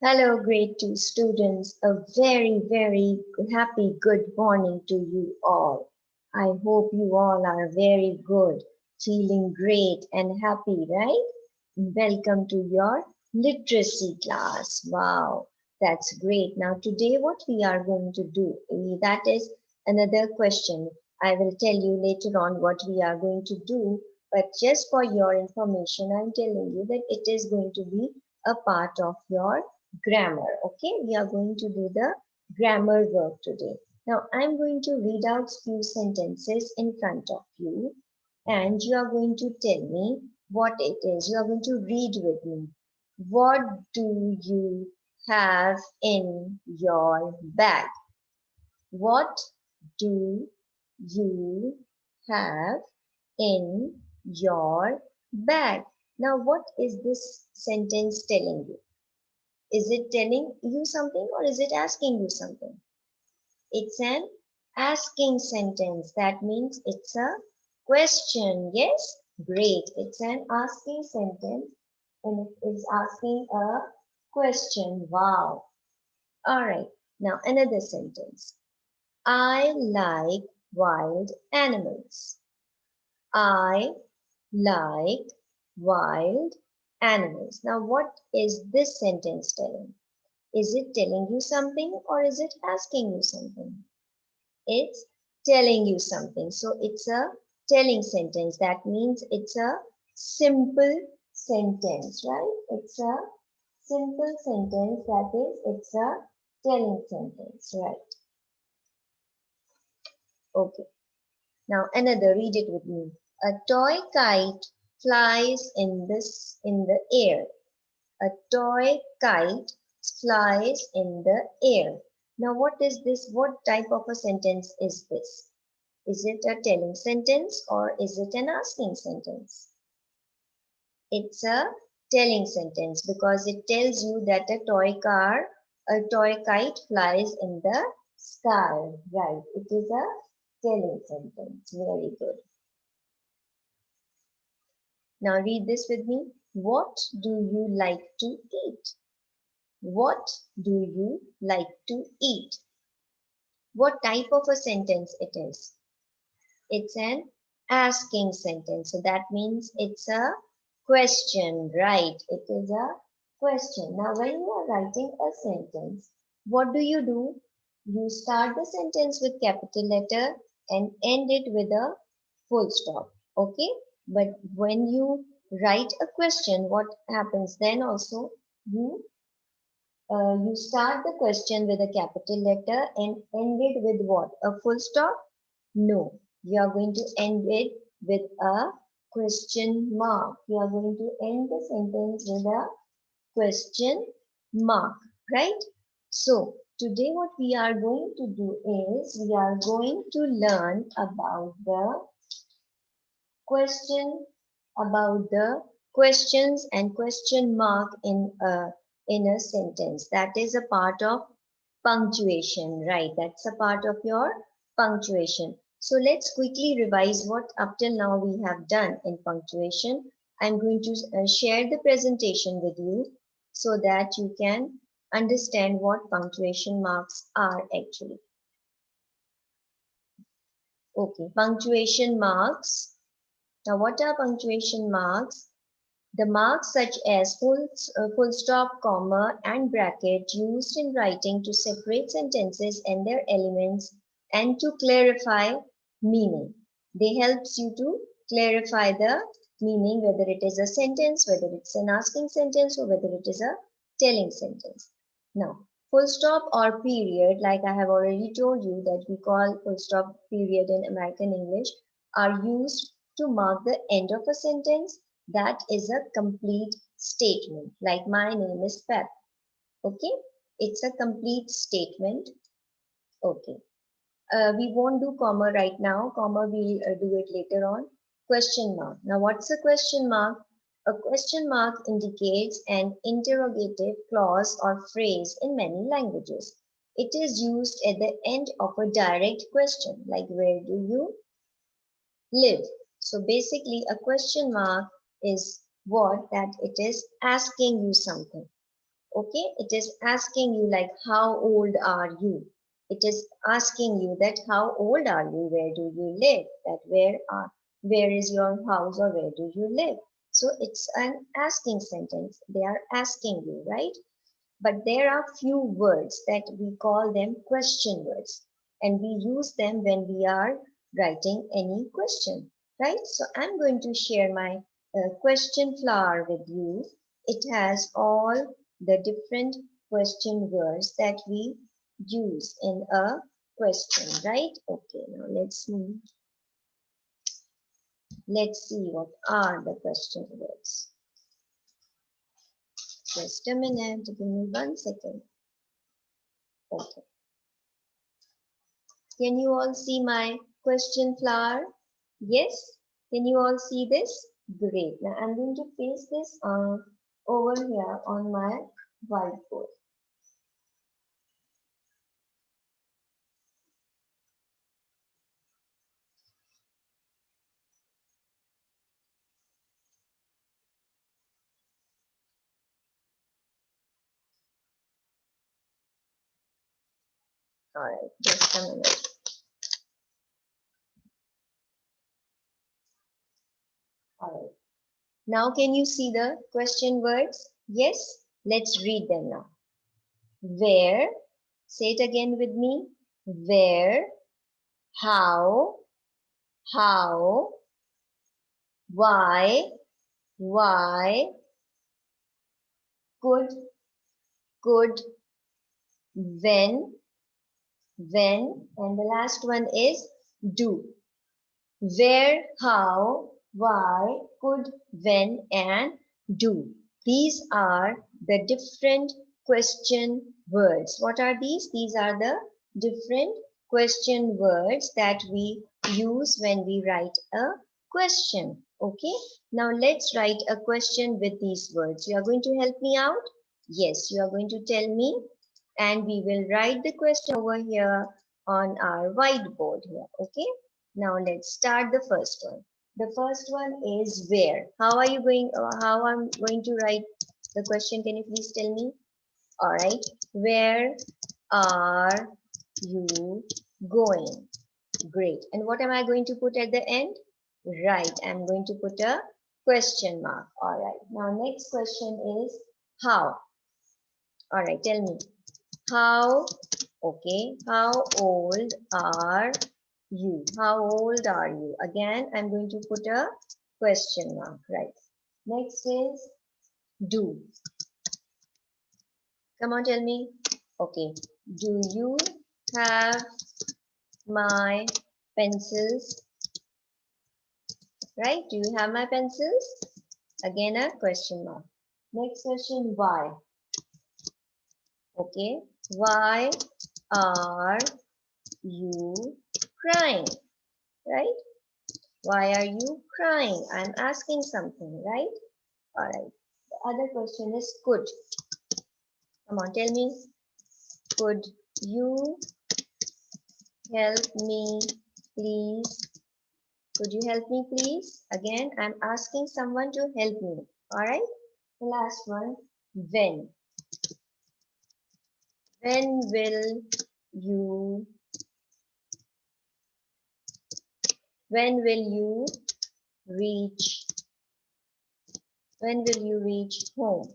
Hello, grade 2 students. A very happy good morning to you all. I hope you all are very good, feeling great and happy, right? Welcome to your literacy class. Wow, that's great. Now, today, what we are going to do, that is another question. I will tell you later on what we are going to do, but just for your information, I'm telling you that it is going to be a part of your grammar. Okay, we are going to do the grammar work today. Now I'm going to read out few sentences in front of you and you are going to tell me what it is. You are going to read with me. What do you have in your bag? What do you have in your bag? Now what is this sentence telling you? Is it telling you something or is it asking you something? It's an asking sentence. That means it's a question. Yes? Great. It's an asking sentence and it is asking a question. Wow. All right. Now another sentence. I like wild animals. I like wild animals. Now what is this sentence telling? Is it telling you something or is it asking you something? It's telling you something. So it's a telling sentence. That means it's a simple sentence, right? It's a simple sentence. That is, it's a telling sentence, right? Okay. Now another, read it with me. A toy kite flies in the air. A toy kite flies in the air. Now, what is this? What type of a sentence is this? Is it a telling sentence or is it an asking sentence? It's a telling sentence because it tells you that a toy kite flies in the sky. Right. It is a telling sentence. Very good. Now read this with me. What do you like to eat? What do you like to eat? What type of a sentence it is? It's an asking sentence. So that means it's a question, right? It is a question. Now, when you are writing a sentence, what do? You start the sentence with capital letter and end it with a full stop. Okay? But when you write a question, what happens then also? You you start the question with a capital letter and end it with what? A full stop? No. You are going to end it with a question mark. You are going to end the sentence with a question mark, right? So, today what we are going to do is we are going to learn question about the questions and question mark in a sentence. That is a part of punctuation, right? That's a part of your punctuation. So let's quickly revise what up till now we have done in punctuation. I'm going to share the presentation with you so that you can understand what punctuation marks are actually. Okay, punctuation marks. Now, what are punctuation marks? The marks such as full stop, comma, and bracket used in writing to separate sentences and their elements and to clarify meaning. They helps you to clarify the meaning, whether it is a sentence, whether it's an asking sentence, or whether it is a telling sentence. Now, full stop or period, like I have already told you that we call full stop period in American English, are used to mark the end of a sentence that is a complete statement. Like my name is Pep. Okay, it's a complete statement. Okay, we won't do comma right now. Comma we'll do it later on. Question mark. Now, what's a question mark? A question mark indicates an interrogative clause or phrase in many languages. It is used at the end of a direct question, like where do you live? So basically, a question mark is what that it is asking you something. Okay, it is asking you like, how old are you? It is asking you that how old are you? Where do you live? That where is your house or where do you live? So it's an asking sentence. They are asking you, right? But there are few words that we call them question words, and we use them when we are writing any question, right? So I'm going to share my question flower with you. It has all the different question words that we use in a question, right? Okay, now let's see what are the question words. Just a minute, give me 1 second. Okay. Can you all see my question flower? Yes? Can you all see this? Great. Now I'm going to paste this over here on my whiteboard. All right, just a minute. All right. Now can you see the question words? Yes? Let's read them now. Where? Say it again with me. Where? How? How? Why? Why? Could? Could? When? And the last one is do. Where, how, why, could, when, and do. These are the different question words. What are these? These are the different question words that we use when we write a question. Okay, now let's write a question with these words. You are going to help me out? Yes, you are going to tell me, and we will write the question over here on our whiteboard here. Okay, now let's start the first one. The first one is where. How I'm going to write the question? Can you please tell me? All right, where are you going? Great. And what am I going to put at the end? Right, I'm going to put a question mark. All right, now next question is how. All right, tell me. How, okay, how old are you? How old are you? Again, I'm going to put a question mark, right? Next is do. Come on, tell me. Okay, do you have my pencils? Right, do you have my pencils? Again, a question mark. Next question, why? Okay, why are you crying? Right? Why are you crying? I'm asking something, right? All right. The other question is could. Come on, tell me. Could you help me, please? Could you help me, please? Again, I'm asking someone to help me. All right. The last one, when. When will you? When will you reach? When will you reach home?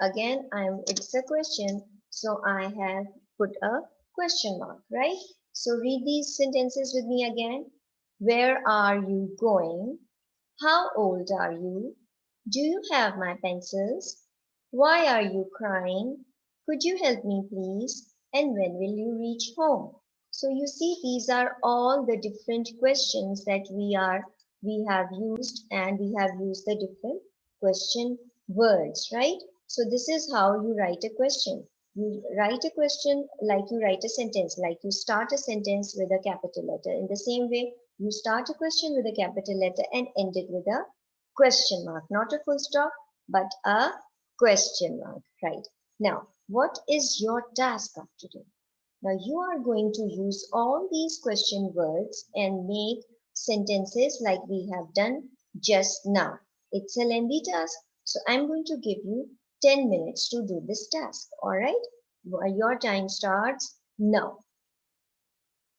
Again, it's a question, so I have put a question mark, right? So read these sentences with me again. Where are you going? How old are you? Do you have my pencils? Why are you crying? Could you help me, please? And when will you reach home? So you see, these are all the different questions that we have used, and we have used the different question words, right? So this is how you write a question. You write a question like you write a sentence, like you start a sentence with a capital letter. In the same way, you start a question with a capital letter and end it with a question mark, not a full stop, but a question mark, right? Now, what is your task of today? Now, you are going to use all these question words and make sentences like we have done just now. It's a lengthy task, so I'm going to give you 10 minutes to do this task. All right? Your time starts now.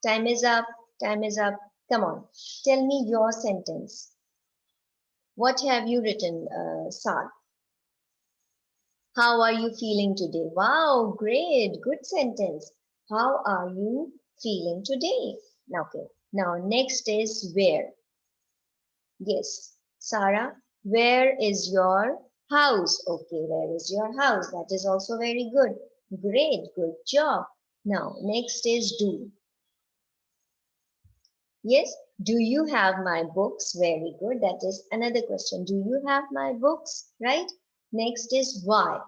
Time is up. Time is up. Come on. Tell me your sentence. What have you written, Saad? How are you feeling today? Wow, great. Good sentence. How are you feeling today? Now, okay. Now, next is where. Yes, Sarah, where is your house? Okay, where is your house? That is also very good. Great, good job. Now, next is do. Yes, do you have my books? Very good. That is another question. Do you have my books? Right? Next is why.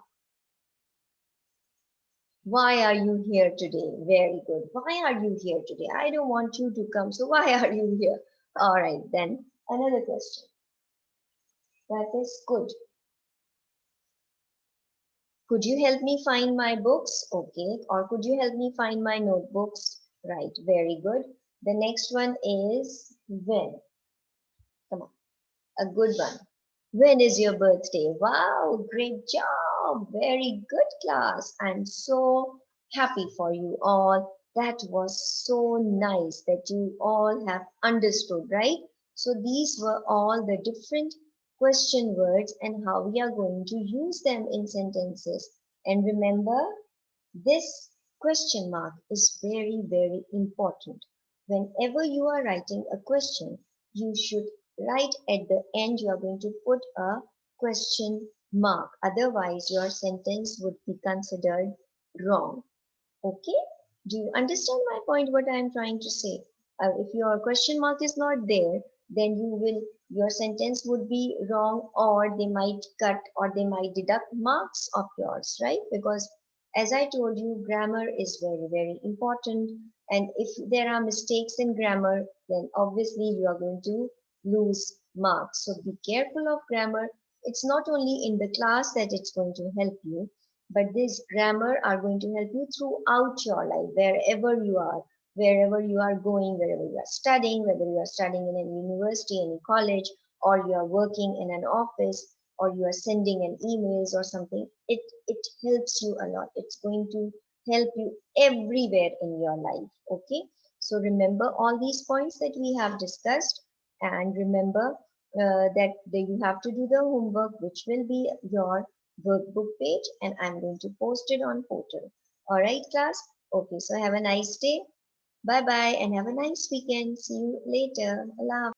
Why are you here today? Very good. Why are you here today? I don't want you to come, so why are you here? All right, then another question. That is good. Could you help me find my books? Okay. Or could you help me find my notebooks? Right. Very good. The next one is when. Come on. A good one. When is your birthday? Wow. Great job. Very good, class. I'm so happy for you all. That was so nice that you all have understood, right? So these were all the different question words and how we are going to use them in sentences. And remember, this question mark is very, very important. Whenever you are writing a question, you should write at the end, you are going to put a question mark. Otherwise, your sentence would be considered wrong. Okay? Do you understand my point, what I am trying to say? If your question mark is not there, then your sentence would be wrong, or they might cut or they might deduct marks of yours, right? Because as I told you, grammar is very, very important. And if there are mistakes in grammar, then obviously you are going to lose marks. So be careful of grammar. It's not only in the class that it's going to help you, but this grammar are going to help you throughout your life, wherever you are going, wherever you are studying, whether you are studying in a university, in a college, or you are working in an office, or you are sending an emails or something. It helps you a lot. It's going to help you everywhere in your life. Okay. So remember all these points that we have discussed, and remember you have to do the homework, which will be your workbook page, and I'm going to post it on portal. All right, class? Okay, so have a nice day. Bye bye and have a nice weekend. See you later. Allah